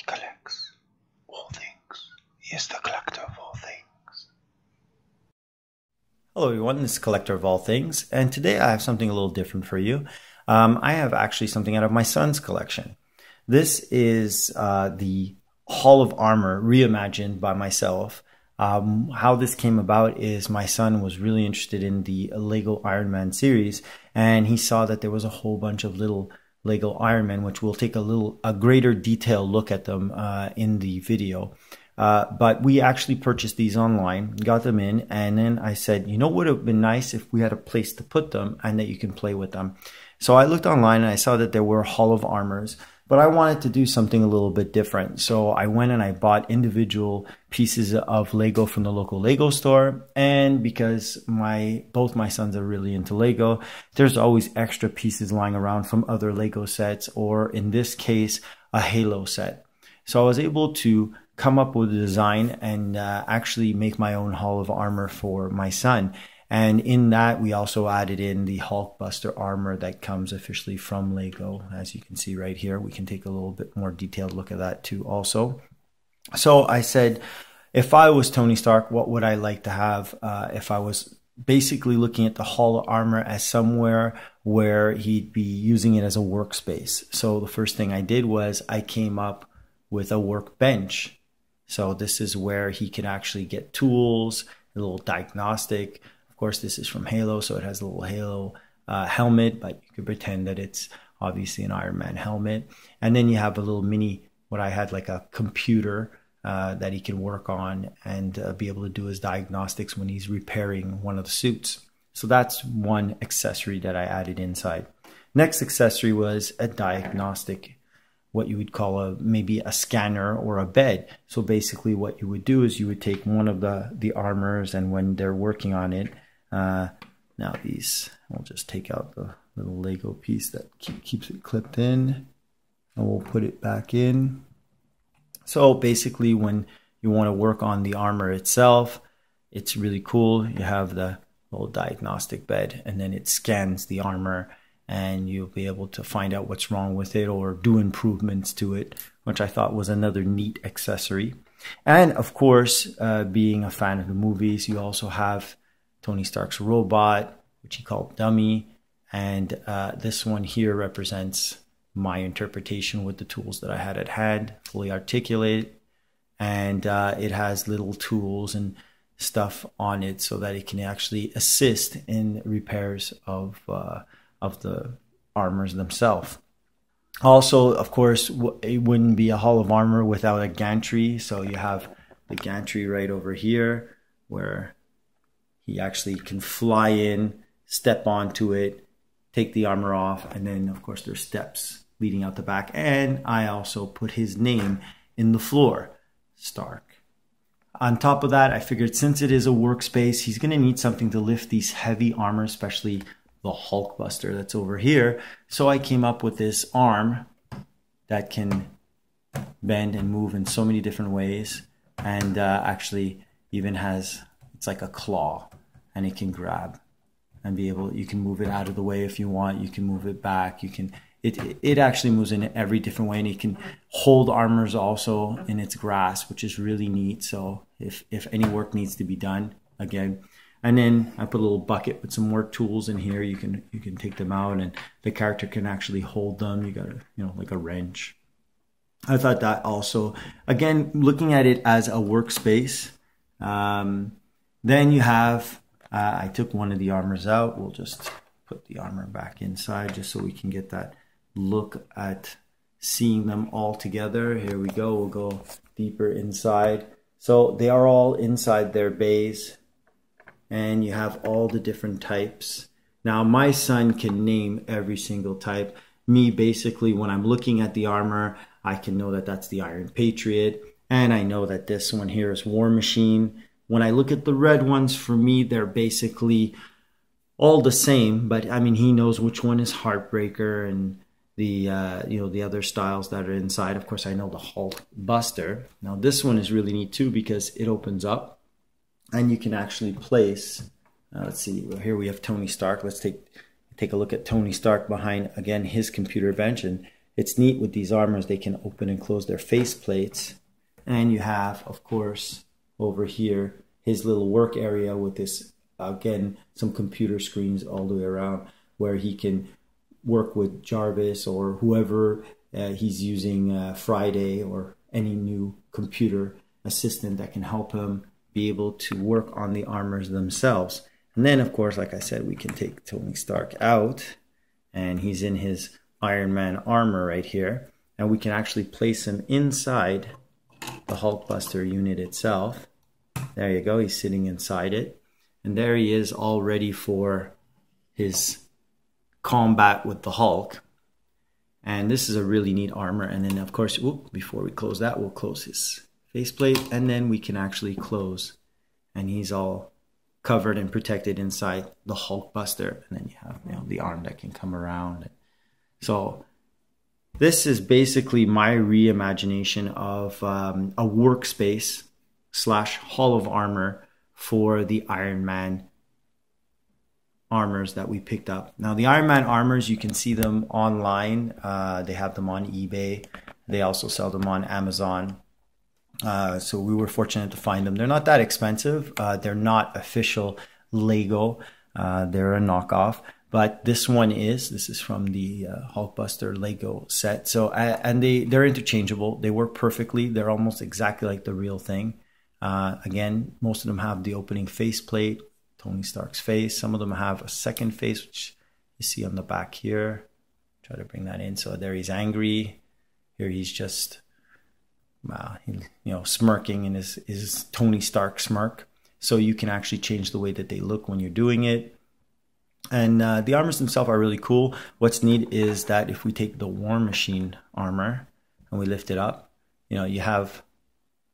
He collects all things. He is the collector of all things. Hello everyone, this is Collector of All Things, and today I have something a little different for you. I have actually something out of my son's collection. This is the Hall of Armor reimagined by myself. How this came about is my son was really interested in the Lego Iron Man series, and he saw that there was a whole bunch of little Lego Iron Man, which we'll take a greater detailed look at them in the video. But we actually purchased these online, got them in, and then I said, you know what would have been nice if we had a place to put them and that you can play with them. So I looked online and I saw that there were Hall of Armors, but I wanted to do something a little bit different. So I went and I bought individual pieces of Lego from the local Lego store. And because both my sons are really into Lego, there's always extra pieces lying around from other Lego sets, or in this case, a Halo set. So I was able to come up with a design and actually make my own Hall of Armor for my son. And in that, we also added in the Hulkbuster armor that comes officially from Lego. As you can see right here, we can take a little bit more detailed look at that too also. So I said, if I was Tony Stark, what would I like to have if I was basically looking at the Hall of Armor as somewhere where he'd be using it as a workspace. So the first thing I did was I came up with a workbench. So this is where he can actually get tools, a little diagnostic. Of course, this is from Halo, so it has a little Halo helmet, but you could pretend that it's obviously an Iron Man helmet. And then you have a little mini, what I had like a computer that he can work on and be able to do his diagnostics when he's repairing one of the suits. So that's one accessory that I added inside. Next accessory was a diagnostic, what you would call maybe a scanner or a bed. So basically what you would do is you would take one of the armors, and when they're working on it, now these, we'll just take out the little Lego piece that keeps it clipped in, and we'll put it back in. So basically when you want to work on the armor itself, it's really cool. You have the little diagnostic bed, and then it scans the armor, and you'll be able to find out what's wrong with it or do improvements to it, which I thought was another neat accessory. And of course, being a fan of the movies, you also have Tony Stark's robot, which he called Dummy. And this one here represents my interpretation with the tools that I had at hand, fully articulated. And it has little tools and stuff on it so that it can actually assist in repairs of the armors themselves. Also, of course, it wouldn't be a Hall of Armor without a gantry. So you have the gantry right over here where he actually can fly in, step onto it, take the armor off, and then of course there's steps leading out the back. And I also put his name in the floor, Stark. On top of that, I figured since it is a workspace, he's going to need something to lift these heavy armor, especially the Hulkbuster that's over here. So I came up with this arm that can bend and move in so many different ways, and actually even has, it's like a claw, and it can grab and be able, you can move it out of the way if you want, you can move it back, you can, it actually moves in every different way, and it can hold armors also in its grasp, which is really neat. So if any work needs to be done, again. And then I put a little bucket with some more tools in here. You can take them out, and the character can actually hold them. You got like a wrench. I thought that also, again, looking at it as a workspace. Then you have, I took one of the armors out. We'll just put the armor back inside just so we can get that look at seeing them all together. Here we go. We'll go deeper inside. So they are all inside their bays. And you have all the different types. Now, my son can name every single type. Me, basically, when I'm looking at the armor, I can know that that's the Iron Patriot. And I know that this one here is War Machine. When I look at the red ones, for me, they're basically all the same. But, I mean, he knows which one is Heartbreaker and the, the other styles that are inside. Of course, I know the Hulkbuster. Now, this one is really neat, too, because it opens up. And you can actually place, let's see, here we have Tony Stark. Let's take a look at Tony Stark behind, again, his computer bench. And it's neat with these armors, they can open and close their face plates. And you have, of course, over here, his little work area with this, again, some computer screens all the way around where he can work with Jarvis or whoever he's using, Friday, or any new computer assistant that can help him be able to work on the armors themselves. And then, of course, like I said, we can take Tony Stark out, and he's in his Iron Man armor right here. And we can actually place him inside the Hulkbuster unit itself. There you go, he's sitting inside it. And there he is, all ready for his combat with the Hulk. And this is a really neat armor. And then, of course, before we close that, we'll close his faceplate, and then we can actually close. And he's all covered and protected inside the Hulkbuster. And then you have, the arm that can come around. So this is basically my reimagination of a workspace / Hall of Armor for the Iron Man armors that we picked up. Now the Iron Man armors, you can see them online. They have them on eBay. They also sell them on Amazon. So we were fortunate to find them. They're not that expensive. They're not official Lego. They're a knockoff. But this one is. This is from the Hulkbuster Lego set. So and they're interchangeable. They work perfectly. They're almost exactly like the real thing. Again, most of them have the opening faceplate, Tony Stark's face. Some of them have a second face, which you see on the back here. Try to bring that in. So there he's angry. Here he's just, smirking in his Tony Stark smirk. So you can actually change the way that they look when you're doing it. And the armors themselves are really cool. What's neat is that if we take the War Machine armor and we lift it up, you have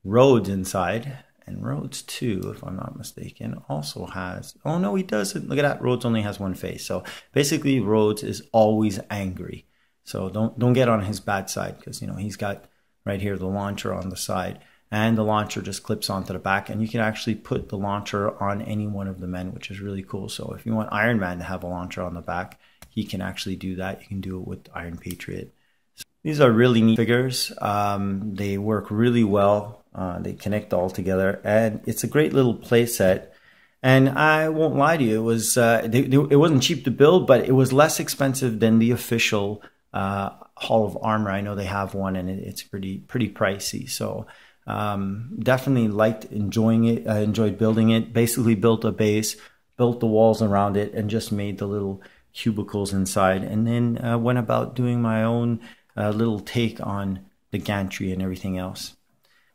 Rhodes inside. And Rhodes too, if I'm not mistaken, also has... Oh no, he doesn't. Look at that. Rhodes only has one face. So basically Rhodes is always angry. So don't get on his bad side, because he's got right here the launcher on the side. And the launcher just clips onto the back, and you can actually put the launcher on any one of the men, which is really cool. So if you want Iron Man to have a launcher on the back, he can actually do that. You can do it with Iron Patriot. So these are really neat figures. They work really well. They connect all together, and it's a great little play set. And I won't lie to you, it was it wasn't cheap to build, but it was less expensive than the official Hall of Armor. I know they have one, and it's pretty pricey. So definitely enjoyed building it. Basically built a base, built the walls around it, and just made the little cubicles inside, and then went about doing my own little take on the gantry and everything else.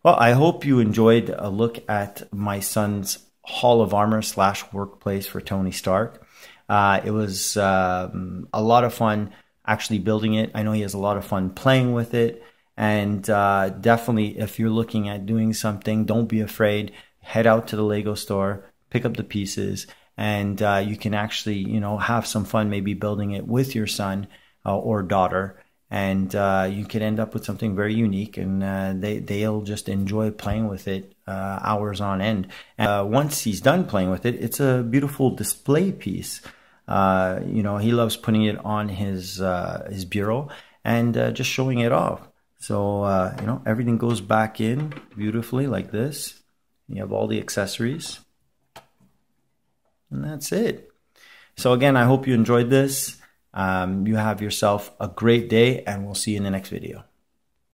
Well, I hope you enjoyed a look at my son's Hall of Armor / workplace for Tony Stark. It was a lot of fun actually building it. I know he has a lot of fun playing with it. And definitely, if you're looking at doing something, don't be afraid. Head out to the Lego store, pick up the pieces, and you can actually, have some fun maybe building it with your son or daughter. And you could end up with something very unique, and they'll just enjoy playing with it hours on end. And once he's done playing with it, it's a beautiful display piece. He loves putting it on his bureau and just showing it off. So, everything goes back in beautifully like this. You have all the accessories. And that's it. So again, I hope you enjoyed this. You have yourself a great day, and we'll see you in the next video.